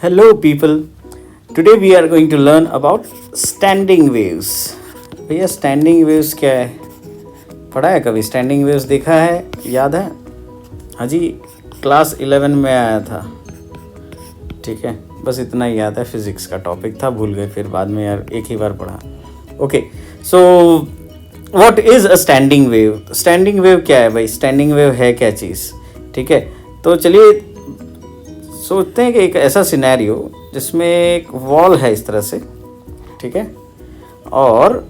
Hello people. Today we are going to learn about standing waves. भैया standing waves क्या है? पढ़ा है कभी? स्टैंडिंग वेव्स देखा है? याद है? हाँ जी, क्लास 11 में आया था. ठीक है, बस इतना ही याद है. फिजिक्स का टॉपिक था, भूल गए फिर बाद में यार, एक ही बार पढ़ा. Okay, so what is a standing wave? Standing wave क्या है भाई? स्टैंडिंग वेव है क्या चीज़? ठीक है, तो चलिए सोचते हैं कि एक ऐसा सिनेरियो जिसमें एक वॉल है इस तरह से, ठीक है, और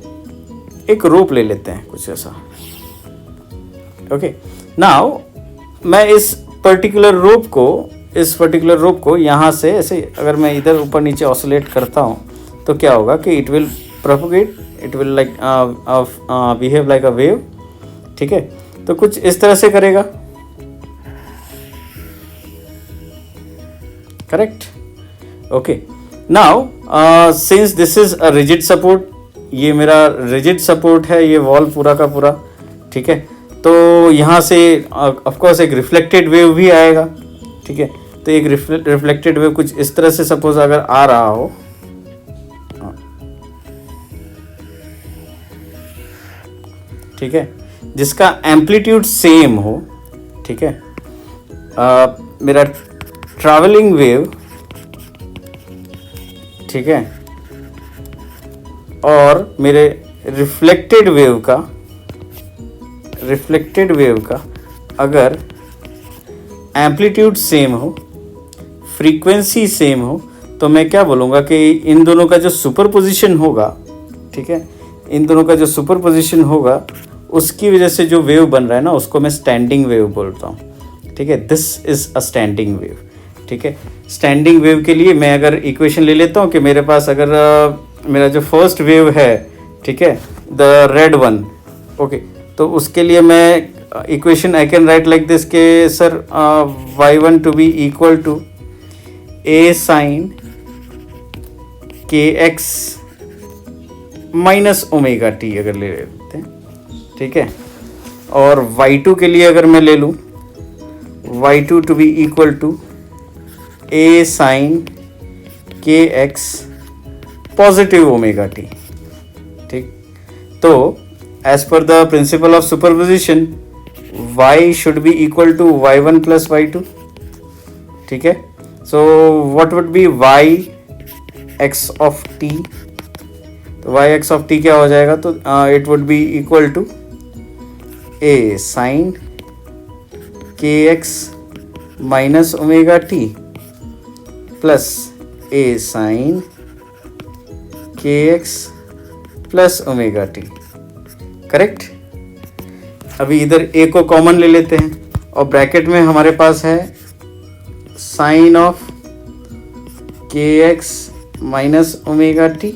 एक रोप ले लेते हैं कुछ ऐसा. ओके, नाउ मैं इस पर्टिकुलर रोप को यहाँ से ऐसे अगर मैं इधर ऊपर नीचे ऑसिलेट करता हूँ तो क्या होगा कि it will propagate, it will like behave like a wave. ठीक है, तो कुछ इस तरह से करेगा. Correct. Okay, now since this is a rigid support, ये मेरा रिजिड सपोर्ट है, ये वॉल पूरा का पूरा. ठीक है, तो यहाँ से ऑफ कोर्स एक रिफ्लेक्टेड वेव भी आएगा. ठीक है, तो एक रिफ्लेक्टेड वेव कुछ इस तरह से सपोज अगर आ रहा हो, ठीक है, जिसका एम्पलीट्यूड सेम हो. ठीक है, मेरा ट्रैवलिंग वेव, ठीक है, और मेरे रिफ्लेक्टेड वेव का अगर एम्पलीट्यूड सेम हो, फ्रीक्वेंसी सेम हो, तो मैं क्या बोलूँगा कि इन दोनों का जो सुपरपोजिशन होगा, ठीक है, इन दोनों का जो सुपरपोजिशन होगा उसकी वजह से जो वेव बन रहा है ना, उसको मैं स्टैंडिंग वेव बोलता हूँ. ठीक है, this is a standing wave. ठीक है, स्टैंडिंग वेव के लिए मैं अगर इक्वेशन ले लेता हूँ कि मेरे पास अगर मेरा जो फर्स्ट वेव है, ठीक है, द रेड वन. ओके, तो उसके लिए मैं equation I can write like this के सर y1 to be equal to a sine kx minus omega T अगर ले लेते हैं. ठीक है, और y2 के लिए अगर मैं ले लूँ y2 to be equal to a sine kx positive omega T. ठीक, तो as per the principle of superposition y should be equal to y1 plus y2. ठीक है, so what would be y x of t? तो y x of t क्या हो जाएगा? तो it would be equal to a sine kx minus omega t plus a sine kx plus omega t. Correct. अभी इधर a को common ले लेते हैं और ब्रैकेट में हमारे पास है sine of kx minus omega t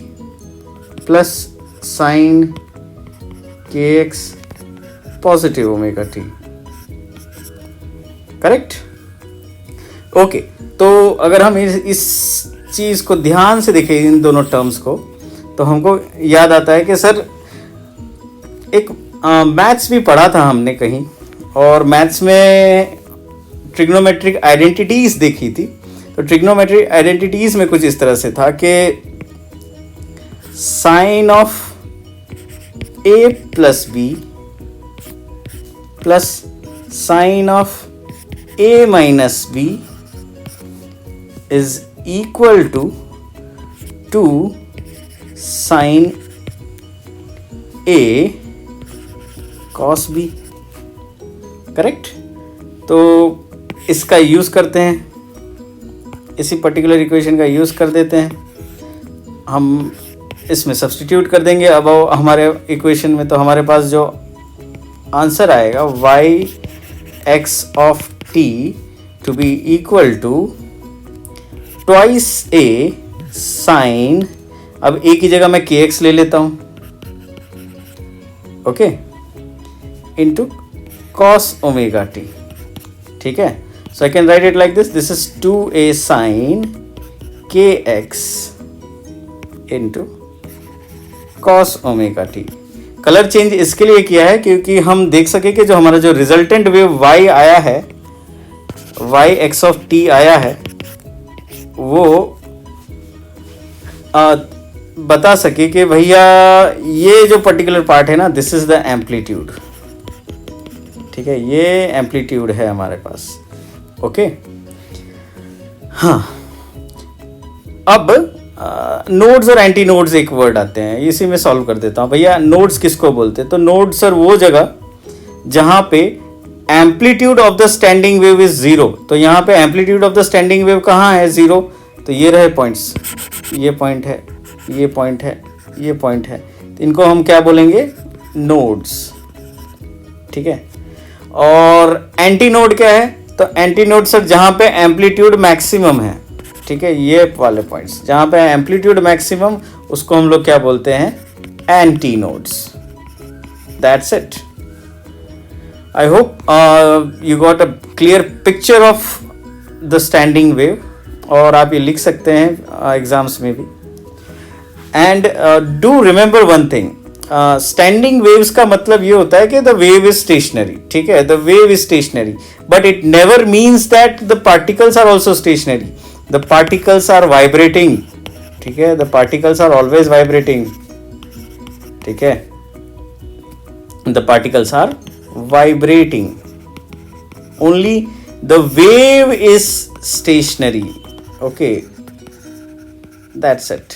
plus sine kx positive omega t. Correct. Okay, तो अगर हम इस चीज़ को ध्यान से देखें, इन दोनों टर्म्स को, तो हमको याद आता है कि सर एक मैथ्स भी पढ़ा था हमने कहीं, और मैथ्स में ट्रिग्नोमेट्रिक आइडेंटिटीज़ देखी थी. तो ट्रिग्नोमेट्रिक आइडेंटिटीज़ में कुछ इस तरह से था कि sine of a plus B plus sine of a minus B is equal to 2 sin a cos b. Correct. तो इसका यूज़ करते हैं, इसी पर्टिकुलर इक्वेशन का यूज़ कर देते हैं, हम इसमें सब्स्टिट्यूट कर देंगे अब हमारे इक्वेशन में. तो हमारे पास जो आंसर आएगा y x of t to be equal to twice a sine, अब a की जगह मैं kx ले लेता हूँ, okay, into cos omega T. ठीक है, so I can write it like this, this is 2a sine kx into cos omega T. Colour change इसके लिए किया है क्योंकि हम देख सके कि जो हमारा जो रिजल्टेंट वेव y आया है, y x ऑफ t आया है, वो बता सके कि भैया ये जो पर्टिकुलर पार्ट है ना, दिस इज द एम्पलीट्यूड, ठीक है, ये एम्पलीट्यूड है हमारे पास। ओके, हाँ, अब नोड्स और एंटी नोड्स एक वर्ड आते हैं, इसी में सॉल्व कर देता हूँ। भैया नोड्स किसको बोलते हैं? तो नोड्स सर वो जगह जहाँ पे amplitude of the standing wave is zero. तो यहाँ पे amplitude of the standing wave कहाँ है? जीरो। तो ये रहे पॉइंट्स, ये पॉइंट है, ये पॉइंट है, ये पॉइंट है, तो इनको हम क्या बोलेंगे? नोड्स, ठीक है। और एंटी नोड क्या है? तो एंटी नोड सर जहाँ पे एम्पलीट्यूड मैक्सिमम है, ठीक है, ये वाले पॉइंट्स जहाँ पे एम्पलीट्यूड मैक्सिमम, उसको हम लोग क्या बोलते हैं? Anti nodes. That's it. I hope you got a clear picture of the standing wave, और आप ये लिख सकते हैं एग्जाम्स में भी। And do remember one thing, standing waves का मतलब ये होता है कि द वेव इज स्टेशनरी, ठीक है, the wave is stationary, but it never means that the particles are also stationary. The particles are vibrating, ठीक है, the particles are always vibrating, ठीक है, the particles are vibrating, only the wave is stationary. Okay, that's it.